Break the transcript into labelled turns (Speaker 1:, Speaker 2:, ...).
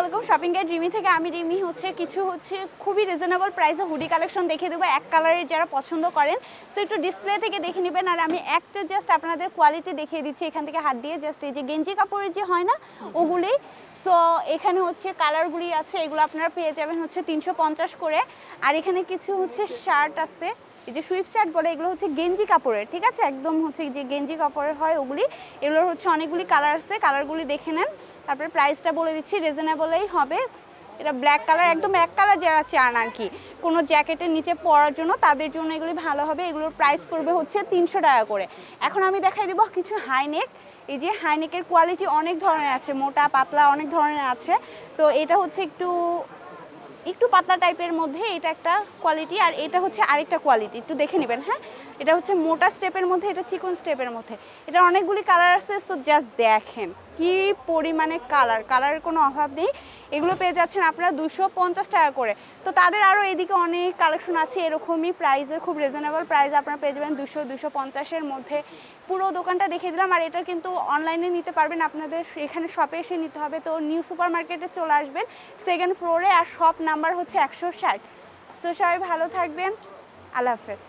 Speaker 1: আলাইকুম, shopping guide Rimi থেকে। আমি রিমি কিছু খুবই রিজনেবল প্রাইসে হুডি কালেকশন দেখিয়ে দেবো, এক কালারের যারা পছন্দ করেন। সো একটু ডিসপ্লে থেকে দেখে নেবেন। আর আমি একটা জাস্ট আপনাদের কোয়ালিটি দেখিয়ে দিচ্ছি এখান থেকে হাত দিয়ে। জাস্ট এই যে গেঞ্জি কাপড়ের যে হয় না ওগুলি। সো এখানে কালারগুলি আছে, এগুলো আপনারা পেয়ে যাবেন 350 করে। আর এখানে কিছু শার্ট আছে, এই যে সুইফট শার্ট বলে, এগুলো গেঞ্জি কাপড়ের, ঠিক আছে, একদম যে গেঞ্জি কাপড়ের হয় ওগুলি। এগুলোর অনেকগুলি কালার আছে, কালারগুলি দেখে নেন। তারপরে প্রাইসটা বলে দিচ্ছি, রিজনেবলই হবে। এটা ব্ল্যাক কালার, একদম এক কালার যারা চান আর কি কোনো জ্যাকেটের নিচে পরার জন্য, তাদের জন্য এগুলি ভালো হবে। এগুলোর প্রাইস পড়বে 300 টাকা করে। এখন আমি দেখাই দেবো কিছু হাইনেক। এই যে হাইনেকের কোয়ালিটি অনেক ধরনের আছে, মোটা পাতলা অনেক ধরনের আছে। তো এটা একটু পাতলা টাইপের মধ্যে, এটা একটা কোয়ালিটি। আর এটা আরেকটা কোয়ালিটি, একটু দেখে নেবেন। হ্যাঁ, এটা মোটা স্টেপের মধ্যে, এটা চিকন স্টেপের মধ্যে। এটা অনেকগুলি কালার আছে। সো জাস্ট দেখেন কি পরিমাণে কালারের কোনো অভাব নেই। এগুলো পেয়ে যাচ্ছেন আপনারা 250 টাকা করে। তো তাদের আরও এদিকে অনেক কালেকশন আছে এরকমই প্রাইসে, খুব রিজনেবল প্রাইসে আপনারা পেয়ে যাবেন 200-250-এর মধ্যে। পুরো দোকানটা দেখিয়ে দিলাম। আর এটা কিন্তু অনলাইনে নিতে পারবেন, আপনাদের এখানে শপে এসে নিতে হবে। তো নিউ সুপার মার্কেটে চলে আসবেন, সেকেন্ড ফ্লোরে। আর শপ নাম্বার 160। সো সবাই ভালো থাকবেন, আল্লাহ হাফেজ।